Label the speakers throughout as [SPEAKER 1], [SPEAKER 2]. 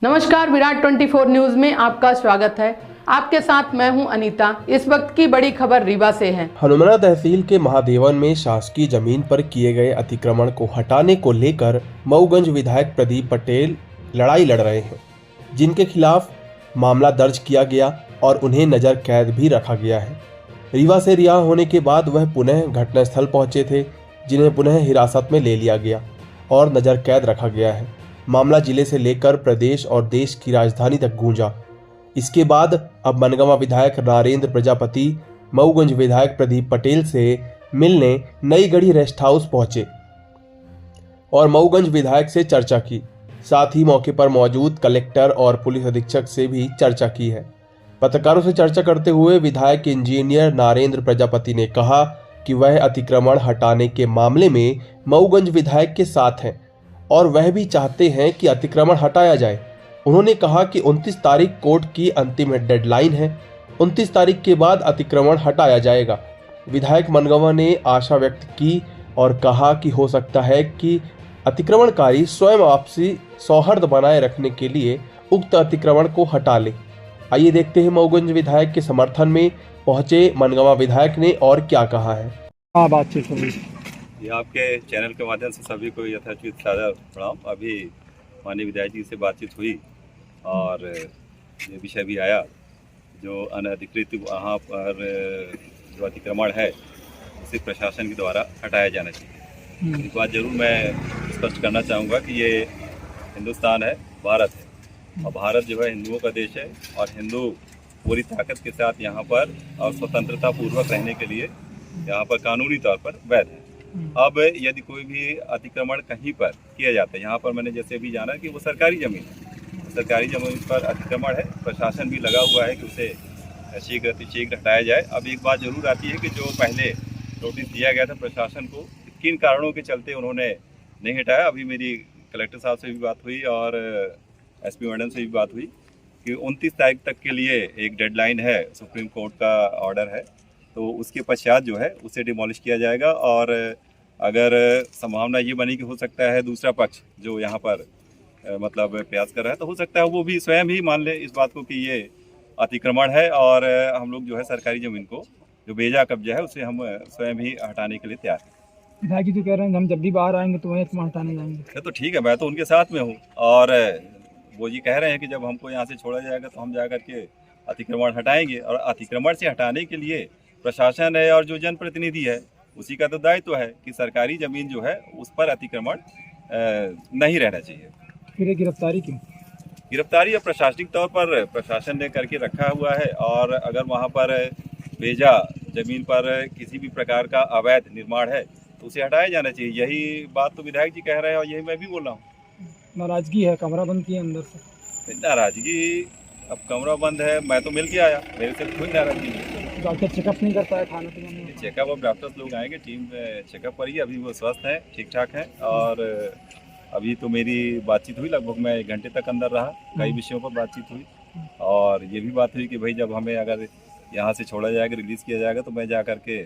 [SPEAKER 1] नमस्कार, विराट 24 न्यूज में आपका स्वागत है। आपके साथ मैं हूं अनीता। इस वक्त की बड़ी खबर रीवा से है।
[SPEAKER 2] हनुमाना तहसील के महादेवन में शासकीय जमीन पर किए गए अतिक्रमण को हटाने को लेकर मऊगंज विधायक प्रदीप पटेल लड़ाई लड़ रहे हैं, जिनके खिलाफ मामला दर्ज किया गया और उन्हें नजर कैद भी रखा गया है। रीवा से रिहा होने के बाद वह पुनः घटनास्थल पहुंचे थे, जिन्हें पुनः हिरासत में ले लिया गया और नजर कैद रखा गया है। मामला जिले से लेकर प्रदेश और देश की राजधानी तक गूंजा। इसके बाद अब मनगांव विधायक नरेंद्र प्रजापति मऊगंज विधायक प्रदीप पटेल से मिलने नई गढ़ी रेस्ट हाउस पहुंचे और मऊगंज विधायक से चर्चा की। साथ ही मौके पर मौजूद कलेक्टर और पुलिस अधीक्षक से भी चर्चा की है। पत्रकारों से चर्चा करते हुए विधायक इंजीनियर नरेंद्र प्रजापति ने कहा कि वह अतिक्रमण हटाने के मामले में मऊगंज विधायक के साथ हैं और वह भी चाहते हैं कि अतिक्रमण हटाया जाए। उन्होंने कहा कि 29 तारीख कोर्ट की अंतिम डेडलाइन है। 29 तारीख के बाद अतिक्रमण हटाया जाएगा। विधायक मनगांव ने आशा व्यक्त की और कहा कि हो सकता है कि अतिक्रमणकारी स्वयं आपसी सौहार्द बनाए रखने के लिए उक्त अतिक्रमण को हटा ले। आइए देखते हैं मऊगंज विधायक के समर्थन में पहुंचे मनगांव विधायक ने और क्या कहा है।
[SPEAKER 3] बातचीत होगी ये आपके चैनल के माध्यम से सभी को यथाचित साझा प्रणाम। अभी माननीय विधायक जी से बातचीत हुई और ये विषय भी आया जो अनधिकृत वहाँ पर जो अतिक्रमण है उसे प्रशासन के द्वारा हटाया जाना चाहिए। एक बात जरूर मैं स्पष्ट करना चाहूँगा कि ये हिंदुस्तान है, भारत है और भारत जो है हिंदुओं का देश है और हिंदू पूरी ताकत के साथ यहाँ पर और स्वतंत्रता पूर्वक रहने के लिए यहाँ पर कानूनी तौर पर वैध है। अब यदि कोई भी अतिक्रमण कहीं पर किया जाता है, यहाँ पर मैंने जैसे भी जाना कि वो सरकारी ज़मीन है, सरकारी ज़मीन पर अतिक्रमण है, प्रशासन भी लगा हुआ है कि उसे शीघ्र हटाया जाए। अब एक बात जरूर आती है कि जो पहले नोटिस दिया गया था प्रशासन को, किन कारणों के चलते उन्होंने नहीं हटाया। अभी मेरी कलेक्टर साहब से भी बात हुई और SP मैडम से भी बात हुई कि 29 तारीख तक के लिए एक डेडलाइन है, सुप्रीम कोर्ट का ऑर्डर है, तो उसके पश्चात जो है उसे डिमोलिश किया जाएगा। और अगर संभावना ये बनी कि हो सकता है दूसरा पक्ष जो यहाँ पर मतलब प्रयास कर रहा है, तो हो सकता है वो भी स्वयं ही मान ले इस बात को कि ये अतिक्रमण है और हम लोग जो है सरकारी ज़मीन को जो बेजा कब्जा है उसे हम स्वयं ही हटाने के लिए तैयार हैं।
[SPEAKER 4] विधायक जी तो कह रहे हैं हम जब भी बाहर आएंगे तो वहीं हटाने जाएंगे।
[SPEAKER 3] तो ठीक है, मैं तो उनके साथ में हूँ और वो ये कह रहे हैं कि जब हमको यहाँ से छोड़ा जाएगा तो हम जा करके अतिक्रमण हटाएंगे। और अतिक्रमण से हटाने के लिए प्रशासन है और जो जनप्रतिनिधि है उसी का तो दायित्व है कि सरकारी ज़मीन जो है उस पर अतिक्रमण नहीं रहना चाहिए।
[SPEAKER 4] फिर गिरफ्तारी क्यों?
[SPEAKER 3] गिरफ्तारी या प्रशासनिक तौर पर प्रशासन ने करके रखा हुआ है और अगर वहाँ पर बेजा ज़मीन पर किसी भी प्रकार का अवैध निर्माण है तो उसे हटाया जाना चाहिए। यही बात तो विधायक जी कह रहे हैं और यही मैं भी बोल रहा हूँ।
[SPEAKER 4] नाराजगी है, कमरा बंद किया अंदर से।
[SPEAKER 3] नाराजगी, अब कमरा बंद है, मैं तो मिल के आया, मेरे से कोई नाराजगी नहीं।
[SPEAKER 4] डॉक्टर चेकअप नहीं करता है खाना पीना?
[SPEAKER 3] चेकअप अब डॉक्टर्स लोग आएंगे, टीम चेकअप पर ही। अभी वो स्वस्थ हैं, ठीक ठाक हैं और अभी तो मेरी बातचीत हुई, लगभग मैं 1 घंटे तक अंदर रहा, कई विषयों पर बातचीत हुई और ये भी बात हुई कि भाई जब हमें अगर यहाँ से छोड़ा जाएगा, रिलीज़ किया जाएगा तो मैं जा करके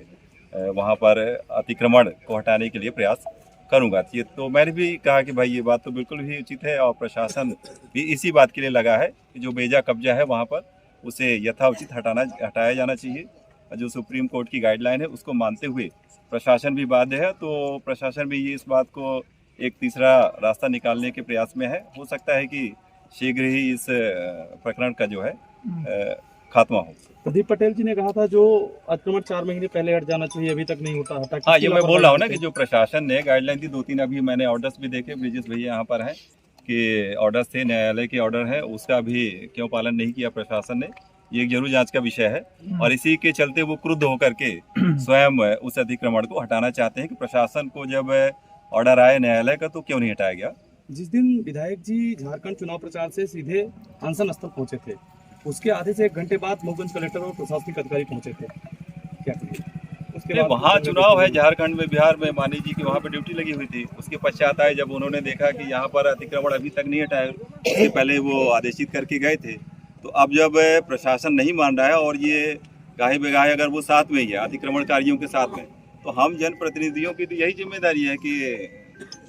[SPEAKER 3] वहाँ पर अतिक्रमण को हटाने के लिए प्रयास करूँगा। ये तो मैंने भी कहा कि भाई ये बात तो बिल्कुल ही उचित है और प्रशासन भी इसी बात के लिए लगा है कि जो बेजा कब्जा है वहाँ पर उसे यथाउचित हटाया जाना चाहिए। जो सुप्रीम कोर्ट की गाइडलाइन है उसको मानते हुए प्रशासन भी बाध्य है, तो प्रशासन भी ये इस बात को एक तीसरा रास्ता निकालने के प्रयास में है। हो सकता है कि शीघ्र ही इस प्रकरण का जो है खात्मा हो।
[SPEAKER 5] प्रदीप पटेल जी ने कहा था जो अतिक्रमण 4 महीने पहले हट जाना चाहिए, अभी तक नहीं होता।
[SPEAKER 3] हाँ, ये मैं बोल रहा हूँ ना कि जो प्रशासन ने गाइडलाइन दी, 2-3 अभी मैंने ऑर्डर्स भी देखे, ब्रिजेश भैया यहाँ पर हैं कि ऑर्डर्स थे, न्यायालय के ऑर्डर है, उसका भी क्यों पालन नहीं किया प्रशासन ने, ये एक जरूर जांच का विषय है। और इसी के चलते वो क्रुद्ध होकर के स्वयं उस अतिक्रमण को हटाना चाहते हैं कि प्रशासन को जब ऑर्डर आए न्यायालय का तो क्यों नहीं हटाया गया।
[SPEAKER 5] जिस दिन विधायक जी झारखंड चुनाव प्रचार से सीधे अनशन स्थल पहुंचे थे, उसके आधे से 1 घंटे बाद मऊगंज कलेक्टर और प्रशासनिक अधिकारी पहुंचे थे, क्या करिए?
[SPEAKER 3] वहाँ चुनाव है झारखंड में, बिहार में, मानी जी की वहाँ पे ड्यूटी लगी हुई थी। उसके पश्चात आए जब उन्होंने देखा कि यहाँ पर अतिक्रमण अभी तक नहीं हटाया, उससे पहले वो आदेशित करके गए थे। तो अब जब प्रशासन नहीं मान रहा है और ये गाहे बेगाहे अगर वो साथ में ही है अतिक्रमणकारियों के साथ में, तो हम जनप्रतिनिधियों की तो यही जिम्मेदारी है कि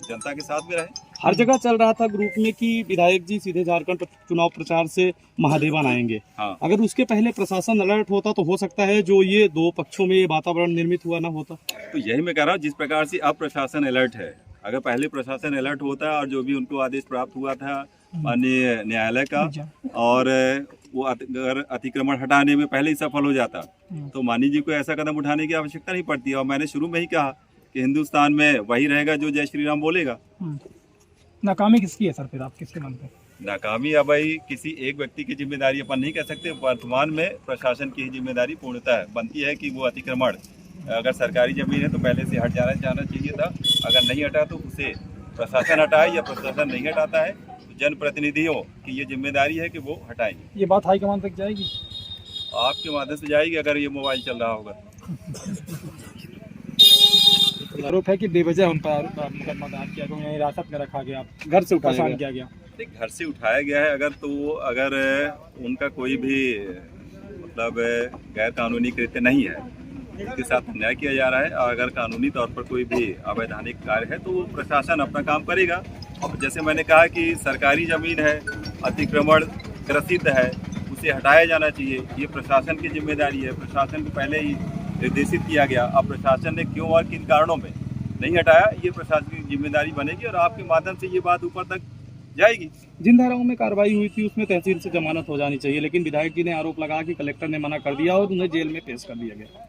[SPEAKER 3] जनता के साथ में रहे।
[SPEAKER 5] हर जगह चल रहा था ग्रुप में कि विधायक जी सीधे झारखंड चुनाव प्रचार से महादेवन आएंगे।
[SPEAKER 3] हाँ।
[SPEAKER 5] अगर उसके पहले प्रशासन अलर्ट होता तो हो सकता है जो ये दो पक्षों में ये वातावरण निर्मित हुआ ना होता।
[SPEAKER 3] तो यही मैं कह रहा हूँ, जिस प्रकार से अब प्रशासन अलर्ट है, अगर पहले प्रशासन अलर्ट होता और जो भी उनको आदेश प्राप्त हुआ था माननीय न्यायालय का, और वो अगर अतिक्रमण हटाने में पहले ही सफल हो जाता तो मानी जी को ऐसा कदम उठाने की आवश्यकता नहीं पड़ती। और मैंने शुरू में ही कहा कि हिंदुस्तान में वही रहेगा जो जय श्री राम बोलेगा।
[SPEAKER 4] नाकामी किसकी है सर, फिर आप किसके मानते हैं?
[SPEAKER 3] नाकामी अब भाई किसी एक व्यक्ति की जिम्मेदारी अपन नहीं कह सकते। वर्तमान में प्रशासन की ही जिम्मेदारी पूर्णतः बनती है कि वो अतिक्रमण, अगर सरकारी जमीन है तो पहले से हट जाना चाहिए था। अगर नहीं हटा तो उसे प्रशासन हटाए, या प्रशासन नहीं हटाता है तो जनप्रतिनिधियों की ये जिम्मेदारी है कि वो हटाएंगे।
[SPEAKER 4] ये बात हाईकमान तक जाएगी?
[SPEAKER 3] आपके माध्यम से जाएगी अगर ये मोबाइल चल रहा होगा।
[SPEAKER 4] आरोप है कि बेवजह उन पर मुकदमा दायर किया गया, उन्हें हिरासत में रखा गया, घर से परेशान किया गया।
[SPEAKER 3] घर से उठाया गया है अगर उनका कोई भी मतलब गैर कानूनी कृत्य नहीं है, उसके साथ अन्याय किया जा रहा है, और अगर कानूनी तौर पर कोई भी अवैधानिक कार्य है तो वो प्रशासन अपना काम करेगा। और जैसे मैंने कहा कि सरकारी ज़मीन है, अतिक्रमण ग्रसित है, उसे हटाया जाना चाहिए, ये प्रशासन की जिम्मेदारी है। प्रशासन को पहले ही निर्देशित किया गया, अब प्रशासन ने क्यों और किन कारणों में नहीं हटाया, ये प्रशासन की जिम्मेदारी बनेगी और आपके माध्यम से ये बात ऊपर तक जाएगी।
[SPEAKER 5] जिन धाराओं में कार्रवाई हुई थी उसमें तहसील से जमानत हो जानी चाहिए, लेकिन विधायक जी ने आरोप लगा कि कलेक्टर ने मना कर दिया और उन्हें जेल में पेश कर दिया गया।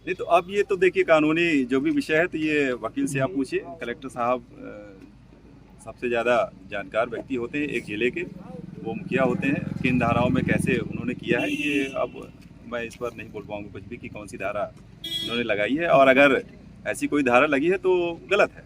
[SPEAKER 3] नहीं तो अब ये तो देखिए कानूनी जो भी विषय है तो ये वकील से आप पूछिए। कलेक्टर साहब सबसे ज़्यादा जानकार व्यक्ति होते हैं एक जिले के, वो मुखिया होते हैं। किन धाराओं में कैसे उन्होंने किया है ये अब मैं इस पर नहीं बोल पाऊंगा कुछ भी कि कौन सी धारा उन्होंने लगाई है, और अगर ऐसी कोई धारा लगी है तो गलत है।